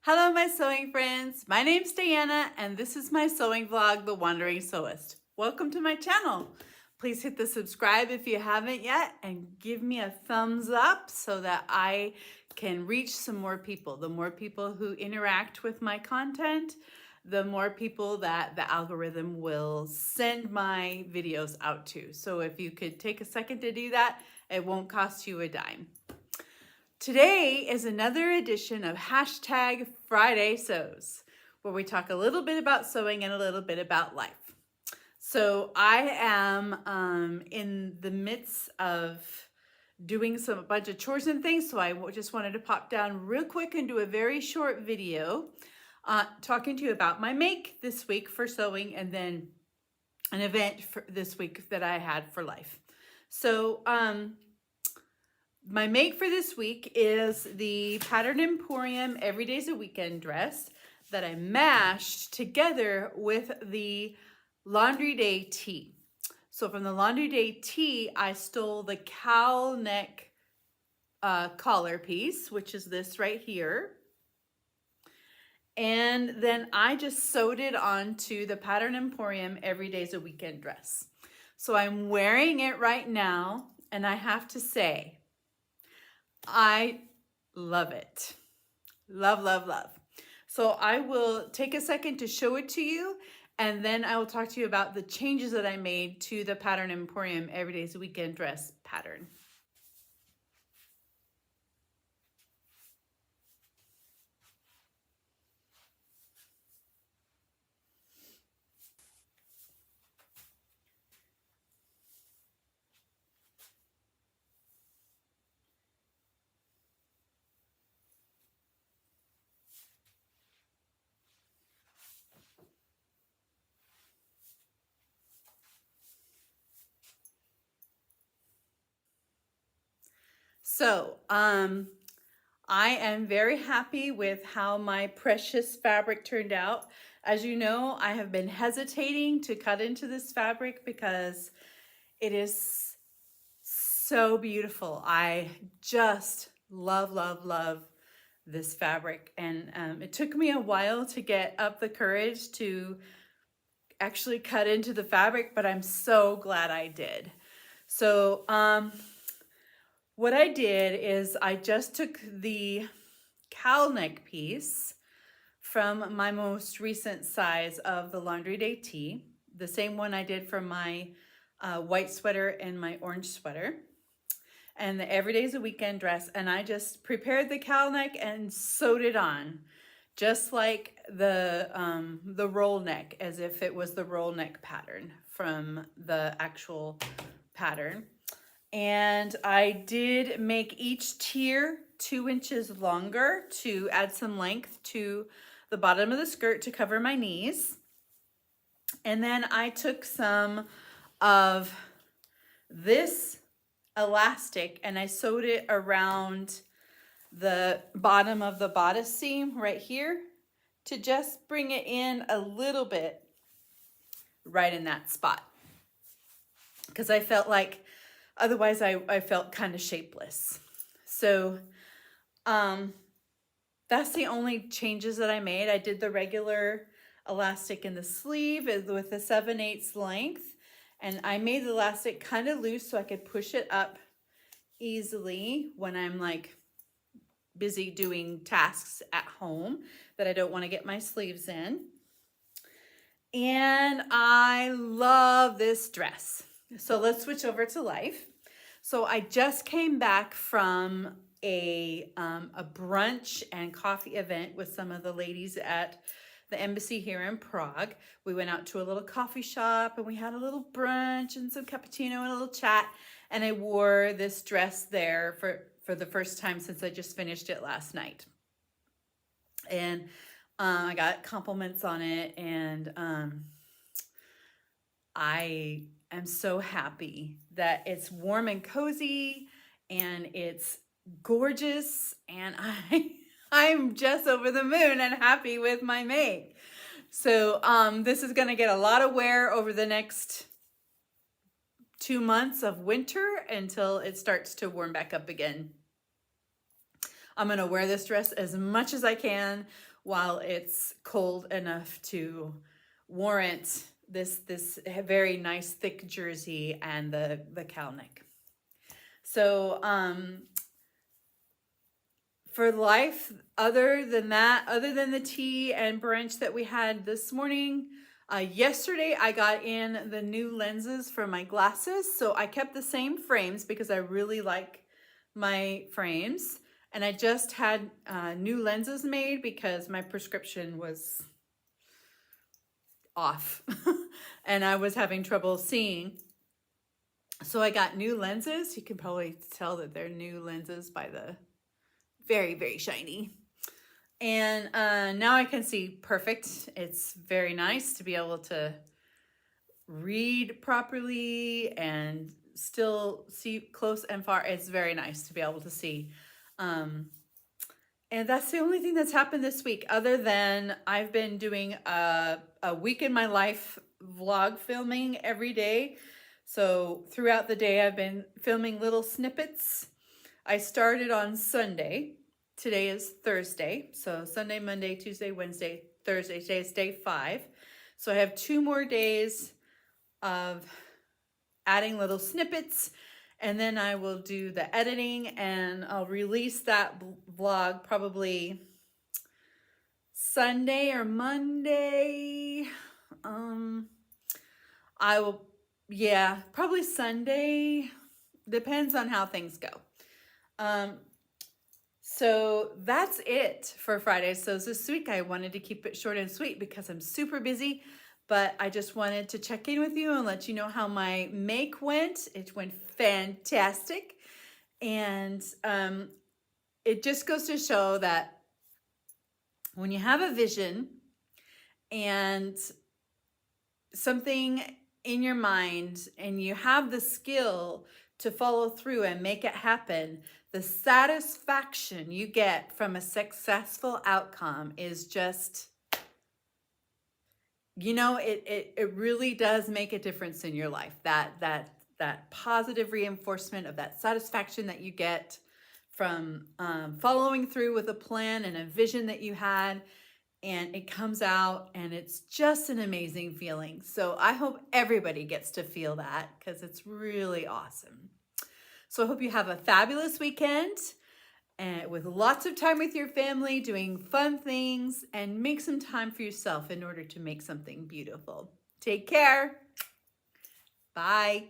Hello, my sewing friends. My name's Diana, and this is my sewing vlog, The Wandering Sewist. Welcome to my channel. Please hit the subscribe if you haven't yet, and give me a thumbs up so that I can reach some more people. The more people who interact with my content, the more people that the algorithm will send my videos out to. So if you could take a second to do that, it won't cost you a dime. Today is another edition of Hashtag Friday Sews, where we talk a little bit about sewing and a little bit about life. So I am in the midst of doing a bunch of chores and things, so I just wanted to pop down real quick and do a very short video talking to you about my make this week for sewing, and then an event for this week that I had for life. So my make for this week is the Pattern Emporium Every Day's a Weekend dress that I mashed together with the Laundry Day tee. So from the Laundry Day tee, I stole the cowl neck collar piece, which is this right here. And then I just sewed it onto the Pattern Emporium Every Day's a Weekend dress. So I'm wearing it right now, and I have to say, I love it. Love, love, love. So I will take a second to show it to you, and then I will talk to you about the changes that I made to the Pattern Emporium Every Day's a Weekend dress pattern. So, I am very happy with how my precious fabric turned out. As you know, I have been hesitating to cut into this fabric because it is so beautiful. I just love, love, love this fabric. And it took me a while to get up the courage to actually cut into the fabric, but I'm so glad I did. So, what I did is I just took the cowl neck piece from my most recent size of the Laundry Day tee, the same one I did for my white sweater and my orange sweater, and the Every Day's a Weekend dress, and I just prepared the cowl neck and sewed it on, just like the roll neck, as if it was the roll neck pattern from the actual pattern. And I did make each tier 2 inches longer to add some length to the bottom of the skirt to cover my knees. And then I took some of this elastic and I sewed it around the bottom of the bodice seam right here to just bring it in a little bit right in that spot, because I felt like otherwise I felt kind of shapeless. So that's the only changes that I made. I did the regular elastic in the sleeve with a 7/8 length, and I made the elastic kind of loose so I could push it up easily when I'm like busy doing tasks at home that I don't want to get my sleeves in. And I love this dress. So let's switch over to life. So I just came back from a brunch and coffee event with some of the ladies at the embassy here in Prague. We went out to a little coffee shop and we had a little brunch and some cappuccino and a little chat. And I wore this dress there for the first time since I just finished it last night. And I got compliments on it, and I am so happy that it's warm and cozy and it's gorgeous, and I'm just over the moon and happy with my make. So this is going to get a lot of wear over the next 2 months of winter until it starts to warm back up again. I'm going to wear this dress as much as I can while it's cold enough to warrant this very nice thick jersey and the cowl neck. So for life, other than that, other than the tea and brunch that we had this morning, yesterday I got in the new lenses for my glasses. So I kept the same frames because I really like my frames. And I just had new lenses made because my prescription was off and I was having trouble seeing. So I got new lenses. You can probably tell that they're new lenses by the very, very shiny. And now I can see perfect. It's very nice to be able to read properly and still see close and far. It's very nice to be able to see. And that's the only thing that's happened this week, other than I've been doing a week in my life vlog filming every day. So throughout the day, I've been filming little snippets. I started on Sunday. Today is Thursday. So Sunday, Monday, Tuesday, Wednesday, Thursday. Today is day 5. So I have 2 more days of adding little snippets, and then I will do the editing, and I'll release that vlog probably Sunday or Monday. I will, yeah, probably Sunday. Depends on how things go. So that's it for Friday. So this week I wanted to keep it short and sweet because I'm super busy, but I just wanted to check in with you and let you know how my make went. It went fantastic. And it just goes to show that when you have a vision and something in your mind and you have the skill to follow through and make it happen, the satisfaction you get from a successful outcome is just, you know, it really does make a difference in your life. That positive reinforcement of that satisfaction that you get from following through with a plan and a vision that you had, and it comes out and it's just an amazing feeling. So I hope everybody gets to feel that because it's really awesome. So I hope you have a fabulous weekend and with lots of time with your family, doing fun things, and make some time for yourself in order to make something beautiful. Take care. Bye.